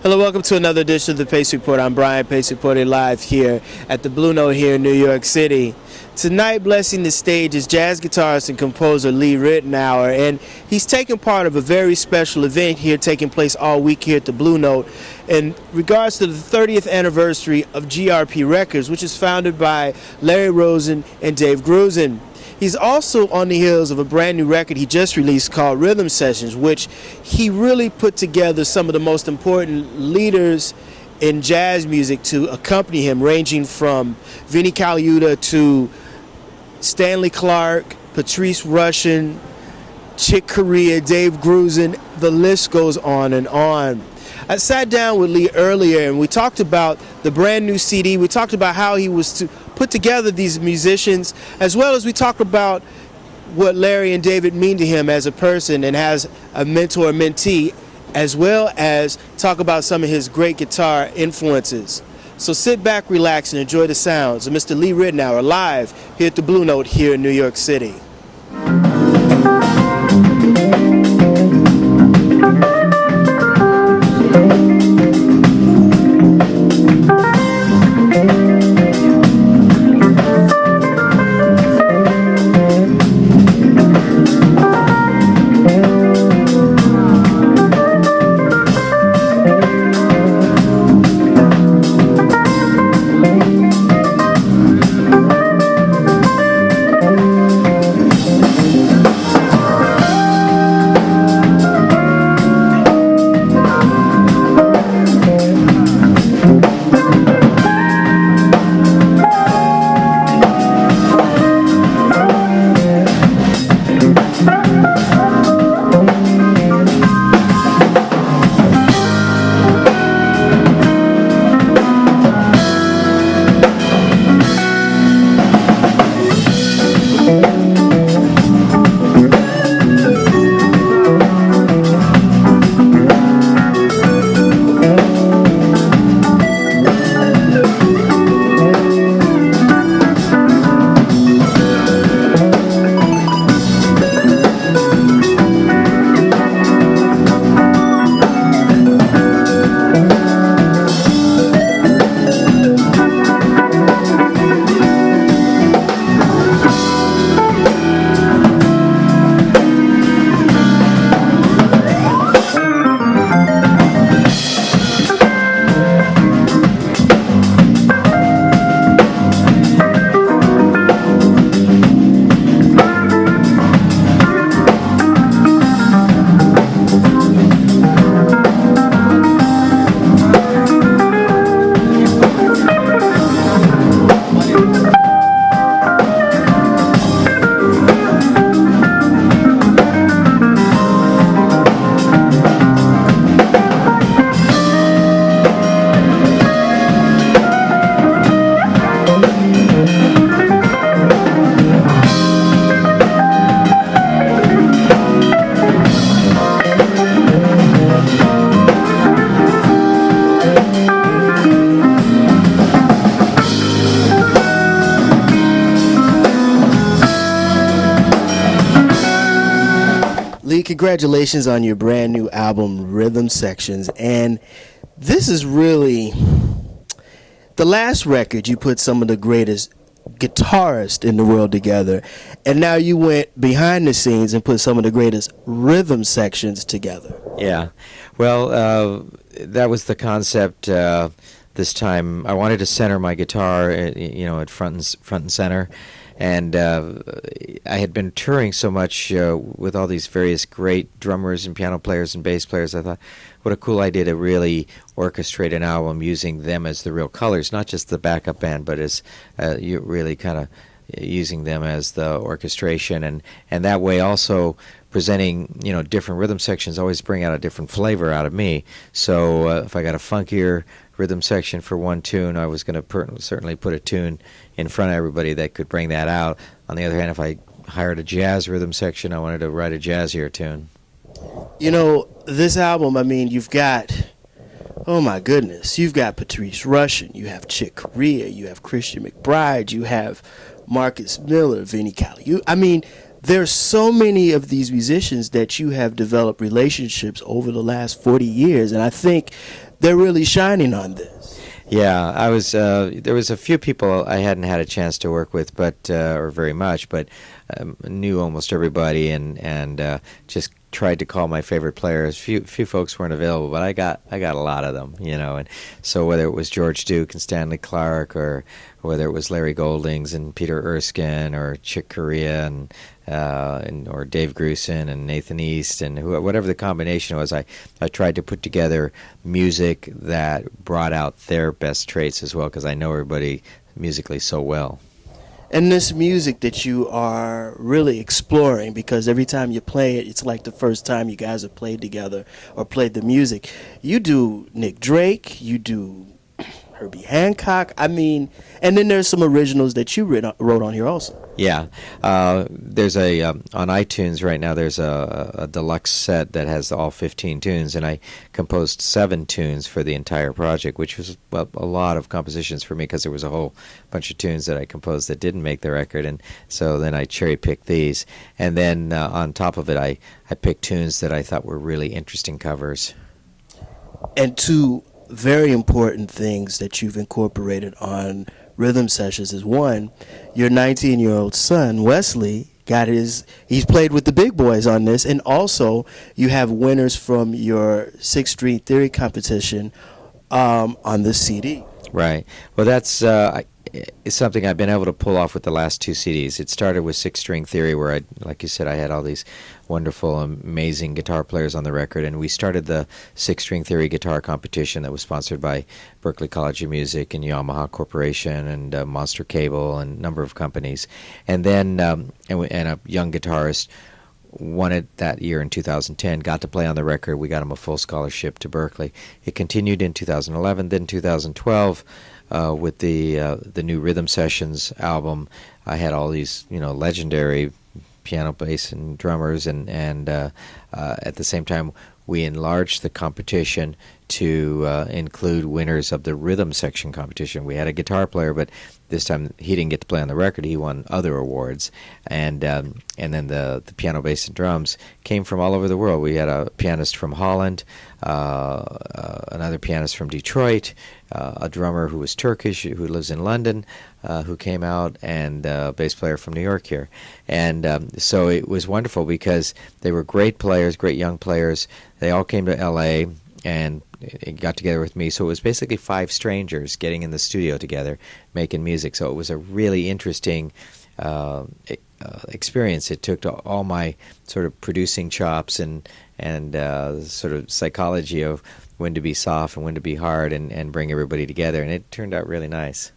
Hello, welcome to another edition of the Pace Report. I'm Brian Pace reporting live here at the Blue Note here in New York City. Tonight, blessing the stage is jazz guitarist and composer Lee Ritenour, and he's taking part of a very special event here taking place all week here at the Blue Note in regards to the 30th anniversary of GRP Records, which is founded by Larry Rosen and Dave Grusin. He's also on the heels of a brand new record he just released called Rhythm Sessions, which he really put together some of the most important leaders in jazz music to accompany him, ranging from Vinnie Colaiuta to Stanley Clarke, Patrice Rushen, Chick Corea, Dave Grusin, the list goes on and on. I sat down with Lee earlier and we talked about the brand new CD. We talked about how he was to put together these musicians, as well as we talked about what Larry and David mean to him as a person and as a mentor-mentee, as well as talk about some of his great guitar influences. So sit back, relax, and enjoy the sounds of Mr. Lee Ritenour live here at the Blue Note here in New York City. Congratulations on your brand new album, Rhythm Sections. And this is really the last record you put some of the greatest guitarists in the world together. And now you went behind the scenes and put some of the greatest rhythm sections together. Yeah. Well, that was the concept this time. I wanted to center my guitar, at front and center. And I had been touring so much with all these various great drummers and piano players and bass players. I thought, what a cool idea to really orchestrate an album using them as the real colors, not just the backup band, but as you really kind of using them as the orchestration. And that way also presenting, different rhythm sections always bring out a different flavor out of me. So if I got a funkier rhythm section for one tune, I was going to certainly put a tune in front of everybody that could bring that out. On the other hand, if I hired a jazz rhythm section, I wanted to write a jazzier tune. This album, you've got, oh my goodness, you've got Patrice Rushen, you have Chick Corea, you have Christian McBride, you have Marcus Miller, Vinnie Colaiuta. There's so many of these musicians that you have developed relationships over the last 40 years, and I think they're really shining on this. Yeah, I was. There was a few people I hadn't had a chance to work with, but or very much, but knew almost everybody, and just tried to call my favorite players. Few folks weren't available, but I got a lot of them, you know. And so whether it was George Duke and Stanley Clarke, or whether it was Larry Goldings and Peter Erskine, or Chick Corea or Dave Grusin and Nathan East, and whatever the combination was, I tried to put together music that brought out their best traits as well, because I know everybody musically so well. And this music that you are really exploring, because every time you play it, it's like the first time you guys have played together or played the music. You do Nick Drake, you do Herbie Hancock, I mean, and then there's some originals that you wrote on here also. Yeah, there's on iTunes right now, there's a deluxe set that has all 15 tunes, and I composed 7 tunes for the entire project, which was a lot of compositions for me, because there was a whole bunch of tunes that I composed that didn't make the record, and so then I cherry-picked these. And then on top of it, I picked tunes that I thought were really interesting covers. And two very important things that you've incorporated on Rhythm Sessions is, one, your 19-year-old son, Wesley, he's played with the big boys on this, and also you have winners from your Sixth String Theory competition on this CD. Right. Well, that's it's something I've been able to pull off with the last 2 CDs. It started with Sixth String Theory, where like you said, I had all these wonderful, amazing guitar players on the record, and we started the Sixth String Theory guitar competition that was sponsored by Berklee College of Music and Yamaha Corporation and Monster Cable and a number of companies. And then and a young guitarist won it that year in 2010, got to play on the record. We got him a full scholarship to Berklee. It continued in 2011, then 2012 with the new Rhythm Sessions album. I had all these, legendary piano, bass, and drummers, and at the same time we enlarged the competition to include winners of the rhythm section competition. We had a guitar player, but this time he didn't get to play on the record. He won other awards, and then the piano, bass, and drums came from all over the world. We had a pianist from Holland, another pianist from Detroit, a drummer who was Turkish who lives in London, who came out, and a bass player from New York here. And so it was wonderful because they were great players, great young players. They all came to L.A. and got together with me. So it was basically 5 strangers getting in the studio together, making music. So it was a really interesting experience. It took to all my sort of producing chops and sort of psychology of when to be soft and when to be hard, and bring everybody together. And it turned out really nice.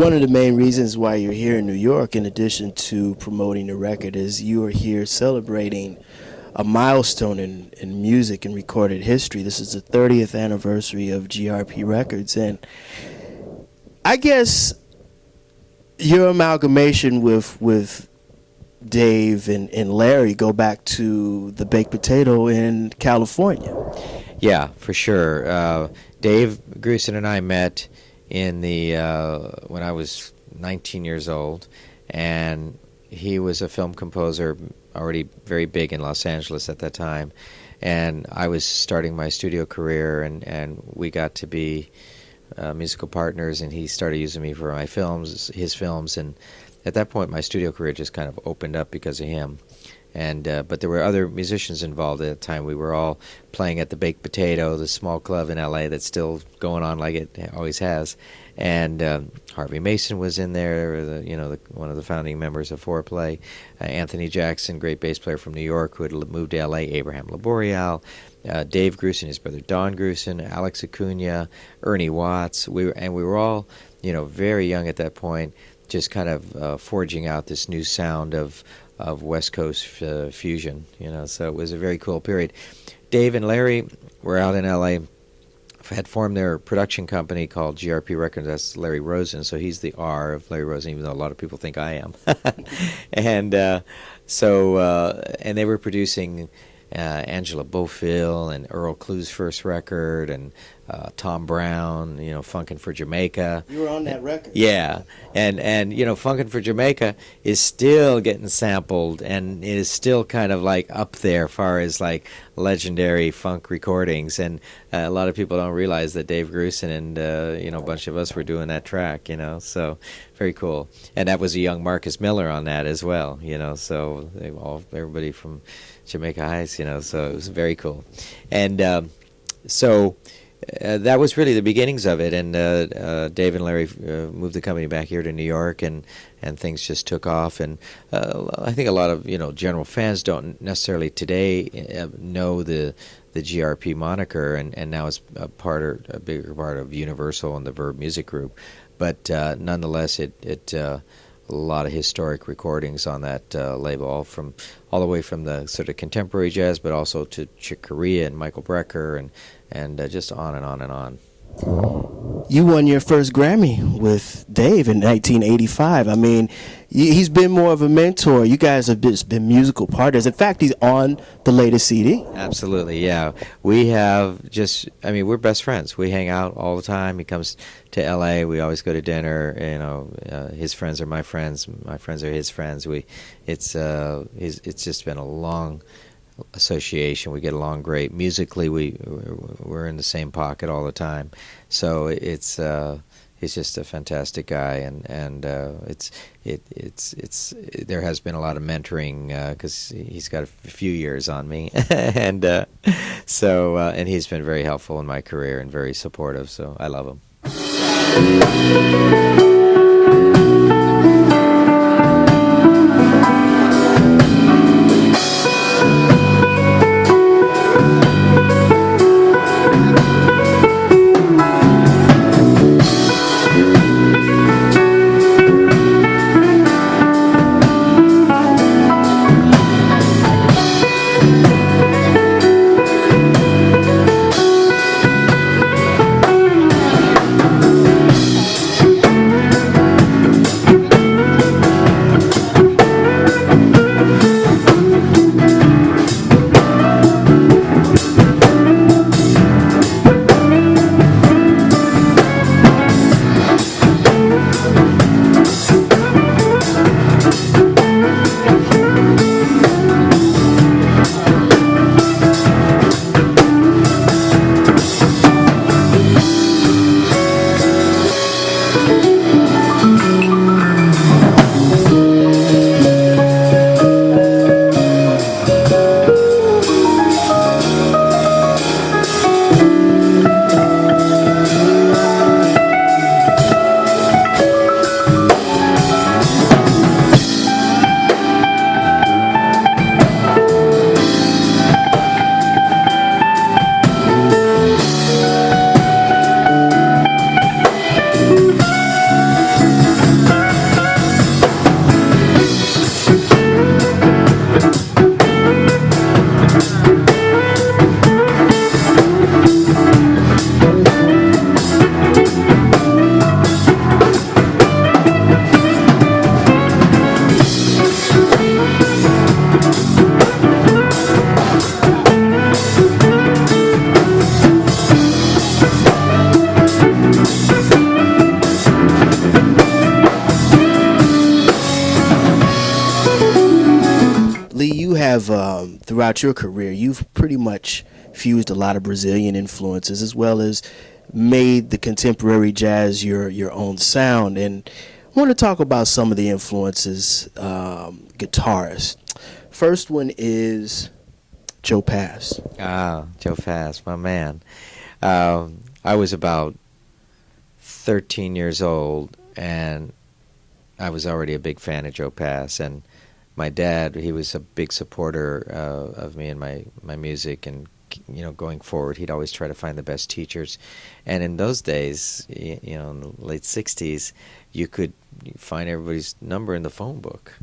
one of the main reasons why you're here in New York, in addition to promoting the record, is you are here celebrating a milestone in music and recorded history. This is the 30th anniversary of GRP Records, and I guess your amalgamation with Dave and Larry go back to the baked potato in California. Yeah, for sure. Dave Grusin and I met in the when I was 19 years old, and he was a film composer already very big in Los Angeles at that time, and I was starting my studio career, and we got to be musical partners, and he started using me for my films, his films, and at that point my studio career just kind of opened up because of him. And but there were other musicians involved at the time. We were all playing at the Baked Potato, the small club in L.A. that's still going on like it always has. And Harvey Mason was in there, one of the founding members of Foreplay. Anthony Jackson, great bass player from New York who had moved to L.A. Abraham Laboriel. Dave Grusin, his brother Don Grusin, Alex Acuna, Ernie Watts. We were all, very young at that point, just kind of forging out this new sound of West Coast fusion, so it was a very cool period. Dave and Larry were out in L.A., had formed their production company called GRP Records. That's Larry Rosen, so he's the R of Larry Rosen, even though a lot of people think I am. And and they were producing Angela Bofill and Earl Clue's first record, and Tom Brown, Funkin' for Jamaica. You were on that record. Yeah, and Funkin' for Jamaica is still getting sampled, and it is still kind of like up there as far as like legendary funk recordings, and a lot of people don't realize that Dave Grusin and a bunch of us were doing that track, so very cool. And that was a young Marcus Miller on that as well, so everybody from Jamaica Heights, so it was very cool. And that was really the beginnings of it, and Dave and Larry moved the company back here to New York, and things just took off. And I think a lot of general fans don't necessarily today know the GRP moniker, and now it's a bigger part of Universal and the Verve Music Group. But nonetheless, it a lot of historic recordings on that label, all the way from the sort of contemporary jazz, but also to Chick Corea and Michael Brecker, and just on and on and on. You won your first Grammy with Dave in 1985. I mean, he's been more of a mentor. You guys have just been musical partners. In fact, he's on the latest CD. Absolutely, yeah. We have we're best friends. We hang out all the time. He comes to L.A. We always go to dinner. His friends are my friends. My friends are his friends. It's just been a long association. We get along great. Musically, we're in the same pocket all the time. So he's just a fantastic guy, and there has been a lot of mentoring because he's got a few years on me, and and he's been very helpful in my career and very supportive. So I love him. throughout your career, you've pretty much fused a lot of Brazilian influences as well as made the contemporary jazz your own sound. And I want to talk about some of the influences, guitarists. First one is Joe Pass. Ah, Joe Pass, my man. I was about 13 years old, and I was already a big fan of Joe Pass. And my dad, he was a big supporter of me and my music, and going forward, he'd always try to find the best teachers. And in those days, in the late 60s, you could find everybody's number in the phone book.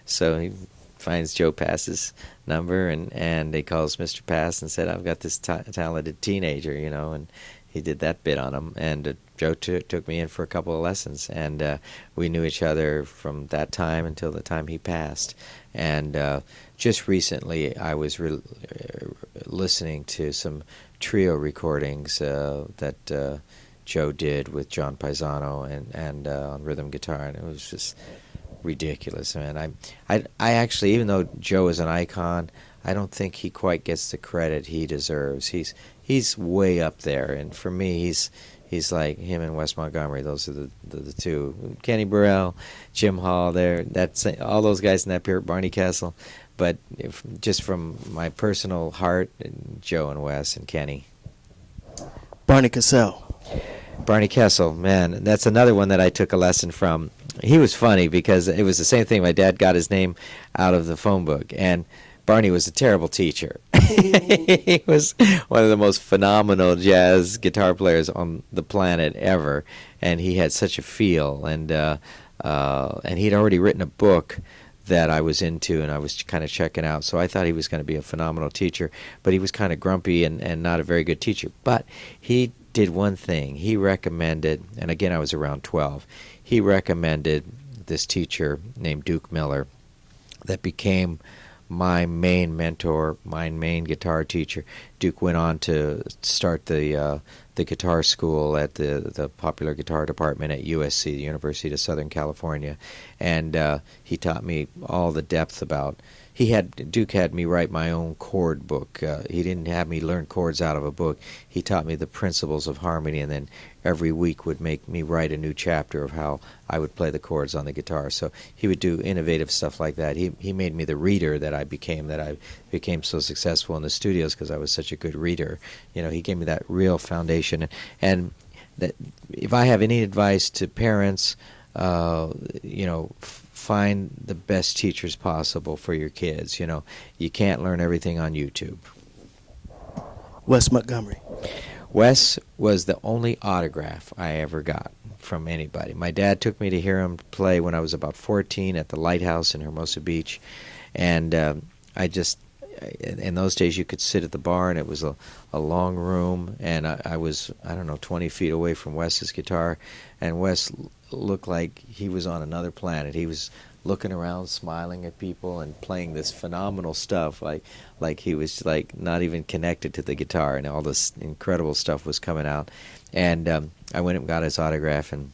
So he finds Joe Pass's number, and he calls Mr. Pass and said, I've got this talented teenager, and he did that bit on him. And Joe took me in for a couple of lessons, and we knew each other from that time until the time he passed. And just recently, I was listening to some trio recordings that Joe did with John Paisano and on rhythm guitar, and it was just ridiculous, man. I actually, even though Joe is an icon, I don't think he quite gets the credit he deserves. He's way up there, and for me, he's like him and Wes Montgomery. Those are the two. Kenny Burrell, Jim Hall. That's all those guys in that period. Barney Kessel, but just from my personal heart, Joe and Wes and Kenny. Barney Kessel. Barney Kessel, man, that's another one that I took a lesson from. He was funny because it was the same thing. My dad got his name out of the phone book, and Barney was a terrible teacher. He was one of the most phenomenal jazz guitar players on the planet ever, and he had such a feel. And he'd already written a book that I was into, and I was kind of checking out. So I thought he was going to be a phenomenal teacher, but he was kind of grumpy and not a very good teacher. But he did one thing. He recommended, and again I was around 12, he recommended this teacher named Duke Miller that became my main mentor, my main guitar teacher. Duke went on to start the guitar school at the popular guitar department at USC, the University of Southern California, and he taught me all the depth about. Duke had me write my own chord book. He didn't have me learn chords out of a book. He taught me the principles of harmony, and then every week would make me write a new chapter of how I would play the chords on the guitar. So he would do innovative stuff like that. He made me the reader that I became so successful in the studios because I was such a good reader. He gave me that real foundation. And that if I have any advice to parents, find the best teachers possible for your kids. You can't learn everything on YouTube. Wes Montgomery. Wes was the only autograph I ever got from anybody. My dad took me to hear him play when I was about 14 at the Lighthouse in Hermosa Beach, and in those days you could sit at the bar, and it was a long room, and I was, 20 feet away from Wes's guitar, and Wes looked like he was on another planet. He was looking around, smiling at people, and playing this phenomenal stuff, like he was like not even connected to the guitar, and all this incredible stuff was coming out. And I went and got his autograph. And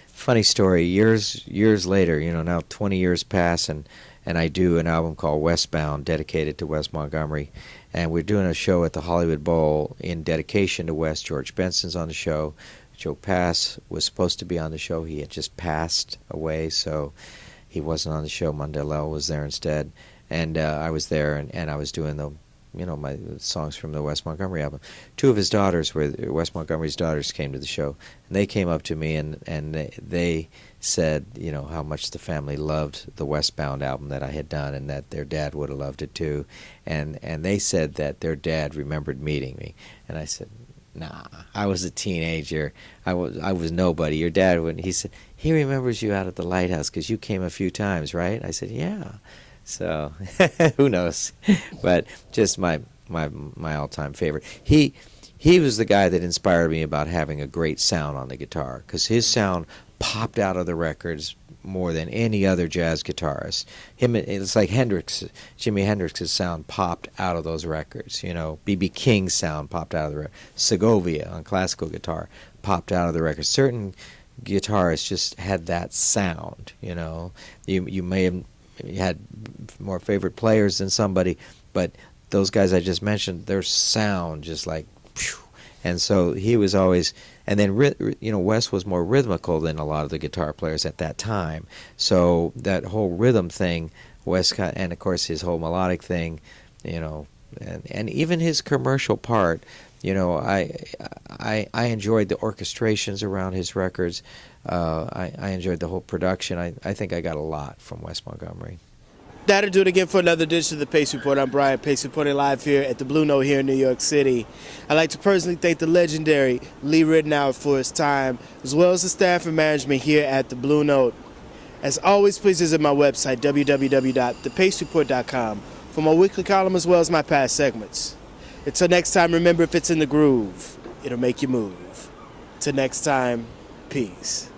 funny story, years later, now 20 years pass, and I do an album called Westbound, dedicated to Wes Montgomery, and we're doing a show at the Hollywood Bowl in dedication to Wes. George Benson's on the show. Joe Pass was supposed to be on the show. He had just passed away, so he wasn't on the show. Mandel was there instead, and I was there, and I was doing my songs from the Wes Montgomery album. Two of his daughters Wes Montgomery's daughters came to the show, and they came up to me and they said, how much the family loved the Westbound album that I had done, and that their dad would have loved it too, and they said that their dad remembered meeting me, and I said, nah, I was a teenager. I was nobody. Your dad wouldn't. He said, he remembers you out at the Lighthouse because you came a few times, right? I said, yeah. So who knows? But just my all-time favorite. He was the guy that inspired me about having a great sound on the guitar, because his sound popped out of the records more than any other jazz guitarist. It's like Jimi Hendrix's sound popped out of those records. B.B. King's sound popped out of the record. Segovia on classical guitar popped out of the record. Certain guitarists just had that sound. You may have had more favorite players than somebody, but those guys I just mentioned, their sound just like, phew. And so he was always, and then Wes was more rhythmical than a lot of the guitar players at that time. So that whole rhythm thing, Wes and of course his whole melodic thing, and even his commercial part, I enjoyed the orchestrations around his records. I enjoyed the whole production. I think I got a lot from Wes Montgomery. That'll do it again for another edition of the Pace Report. I'm Brian Pace, reporting live here at the Blue Note here in New York City. I'd like to personally thank the legendary Lee Ritenour for his time, as well as the staff and management here at the Blue Note. As always, please visit my website, www.thepacereport.com, for my weekly column as well as my past segments. Until next time, remember, if it's in the groove, it'll make you move. Till next time, peace.